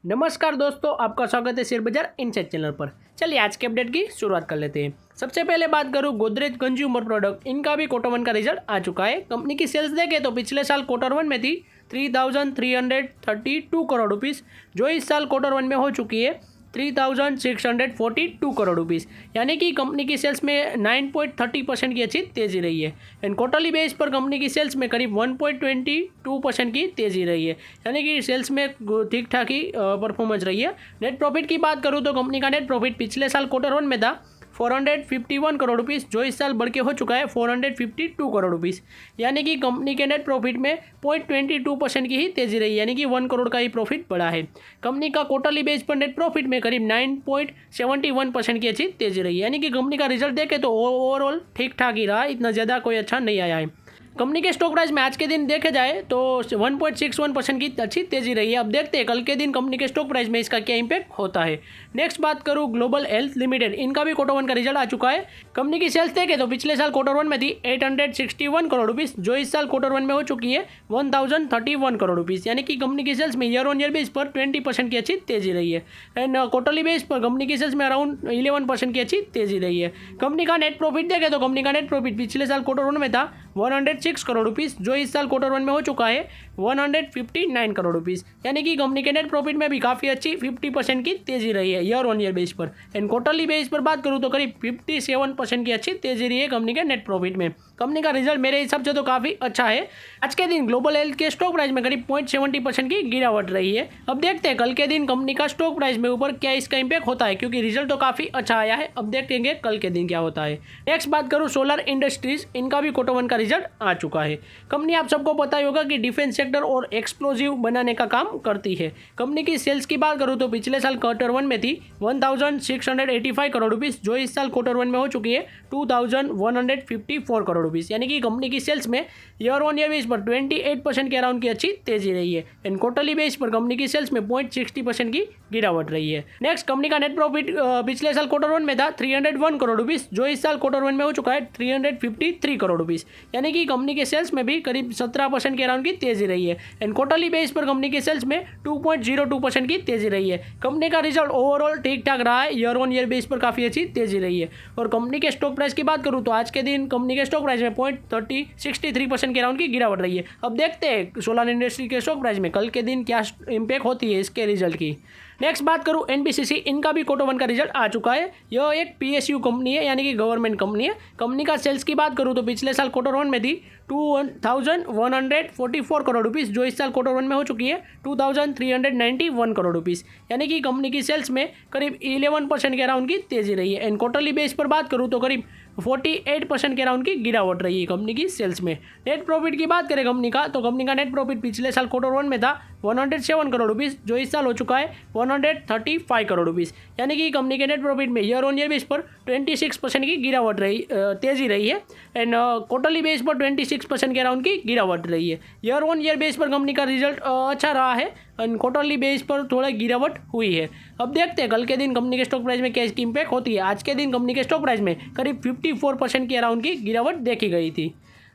नमस्कार दोस्तों, आपका स्वागत है शेयर बाजार इनसाइड चैनल पर। चलिए आज के अपडेट की शुरुआत कर लेते हैं। सबसे पहले बात करूं गोदरेज कंज्यूमर प्रोडक्ट, इनका भी क्वार्टर वन का रिजल्ट आ चुका है। कंपनी की सेल्स देखें तो पिछले साल क्वार्टर वन में थी 3,332 करोड़ रुपीज़, जो इस साल क्वार्टर वन में हो चुकी है 3,642 करोड़ रुपीज़, यानी कि कंपनी की सेल्स में 9.30% की अच्छी तेज़ी रही है। एंड क्वार्टरली बेस पर कंपनी की सेल्स में करीब 1.22% की तेज़ी रही है, यानी कि सेल्स में ठीक ठाक ही परफॉर्मेंस रही है। नेट प्रॉफिट की बात करूँ तो कंपनी का नेट प्रॉफिट पिछले साल क्वार्टर वन में था 451 करोड़ रुपीज़, जो इस साल बढ़ के हो चुका है 452 करोड़ रुपीज़, यानी कि कंपनी के नेट प्रॉफिट में 0.22% की ही तेज़ी रही, यानी कि 1 करोड़ का ही प्रॉफिट बढ़ा है। कंपनी का क्वार्टरली बेस पर नेट प्रॉफिट में करीब 9.71% की अच्छी तेज़ी रही है, यानी कि कंपनी का रिजल्ट देखें तो ओवरऑल ठीक ठाक ही रहा, इतना ज़्यादा कोई अच्छा नहीं आया है। कंपनी के स्टॉक प्राइस में आज के दिन देखे जाए तो 1.61% की अच्छी तेज़ी रही है। अब देखते हैं कल के दिन कंपनी के स्टॉक प्राइस में इसका क्या इंपैक्ट होता है। नेक्स्ट बात करूँ ग्लोबल हेल्थ लिमिटेड, इनका भी क्वार्टर वन का रिजल्ट आ चुका है। कंपनी की सेल्स देखें तो पिछले साल क्वार्टर वन में थी 861 करोड़ रुपीज़, जो इस साल क्वार्टर वन में हो चुकी है 1031 करोड़ रुपीज़, यानी कि कंपनी की सेल्स में ईयर ऑन ईयर बेस पर 20% की अच्छी तेज़ी रही है। एंड क्वार्टरली बेस पर कंपनी की सेल्स में अराउंड 11% की अच्छी तेज़ी रही है। कंपनी का नेट प्रॉफिट देखें तो कंपनी का नेट प्रॉफिट पिछले साल क्वार्टर वन में था 106 करोड़ रुपीज़, जो इस साल क्वार्टर वन में हो चुका है 159 करोड़ रुपीज़, यानी कि कंपनी के नेट प्रॉफिट में भी काफ़ी अच्छी 50% की तेज़ी रही है ईयर ऑन ईयर बेस पर। एंड क्वार्टरली बेस पर बात करूँ तो करीब 57% की अच्छी तेज़ी रही है कंपनी के नेट प्रॉफिट में। कंपनी का रिजल्ट मेरे हिसाब से तो काफ़ी अच्छा है। आज के दिन ग्लोबल हेल्थ के स्टॉक प्राइस में करीब 0.70% की गिरावट रही है। अब देखते हैं कल के दिन कंपनी का स्टॉक प्राइस में ऊपर क्या इसका इंपैक्ट होता है, क्योंकि रिजल्ट तो काफ़ी अच्छा आया है। अब देखेंगे कल के दिन क्या होता है। नेक्स्ट बात करूँ सोलर इंडस्ट्रीज, इनका भी क्वार्टर वन का रिजल्ट आ चुका है। कंपनी आप सबको पता ही होगा कि डिफेंस सेक्टर और एक्सप्लोजिव बनाने का काम करती है। कंपनी की सेल्स की बात करूँ तो पिछले साल क्वार्टर वन में थी 1,685 करोड़ रुपीज़, जो इस साल क्वार्टर वन में हो चुकी है 2,154 करोड़ रुपीज़, यानी कि कंपनी की सेल्स में ईयर ऑन ईयर बेस पर 28% के अराउंड की अच्छी तेजी रही है। एंड क्वार्टरली बेस पर कंपनी की सेल्स में 0.60% की गिरावट रही है। नेक्स्ट कंपनी का नेट प्रॉफिट पिछले साल क्वार्टर वन में था 301 करोड़ रुपीज़, जो इस साल क्वार्टर वन में हो चुका है 353 करोड़ रुपीज़, यानी कि कंपनी के सेल्स में भी करीब 17% के अराउंड की तेजी रही है। एंड क्वार्टरली बेस पर कंपनी के सेल्स में 2.02% की तेजी रही है। कंपनी का रिजल्ट ओवरऑल ठीक ठाक रहा है, ईयर ऑन ईयर बेस पर काफ़ी अच्छी तेजी रही है। और कंपनी के स्टॉक प्राइस की बात करूँ तो आज के दिन कंपनी के स्टॉक प्राइस में 0.63% के अराउंड की गिरावट रही है। अब देखते हैं सोलर इंडस्ट्री के स्टॉक प्राइस में कल के दिन क्या इंपैक्ट होती है इसके रिजल्ट की। नेक्स्ट बात करूँ एनबीसीसी, इनका भी क्वार्टर वन का रिजल्ट आ चुका है। यह एक पीएसयू कंपनी है, यानी कि गवर्नमेंट कंपनी है। कंपनी का सेल्स की बात करूँ तो पिछले साल क्वार्टर वन में थी 2,144 करोड़ रुपीज़, जो इस साल क्वार्टर वन में हो चुकी है 2,391 करोड़ रुपीज़, यानी कि कंपनी की सेल्स में करीब 11% के अराउंड की तेजी रही है। एंड क्वार्टरली बेस पर बात करूँ तो करीब 48% के अराउंड की गिरावट रही है कंपनी की सेल्स में। नेट प्रॉफिट की बात करें कंपनी का तो कंपनी का नेट प्रॉफिट पिछले साल क्वार्टर वन में था 107 करोड़ रुपीज़, जो इस साल हो चुका है 135 करोड़ रुपीज़, यानी कि कंपनी के नेट प्रॉफिट में ईयर ऑन ईयर बेस पर 26% की गिरावट रही तेजी रही है। एंड क्वार्टरली बेस पर 26% के अराउंड की गिरावट रही है। ईयर ऑन ईयर बेस पर कंपनी का रिजल्ट अच्छा रहा है एंड क्वार्टरली बेस पर थोड़ा गिरावट हुई है। अब देखते हैं कल के दिन कंपनी के स्टॉक प्राइस में क्या इसकी इंपैक्ट होती है। आज के दिन कंपनी के स्टॉक प्राइस में करीब 54% की अराउंड की गिरावट देखी गई थी।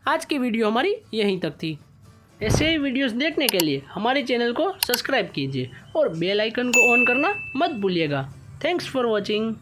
आज की वीडियो हमारी यहीं तक थी। ऐसे ही वीडियोस देखने के लिए हमारे चैनल को सब्सक्राइब कीजिए और बेल आइकन को ऑन करना मत भूलिएगा। Thanks for watching.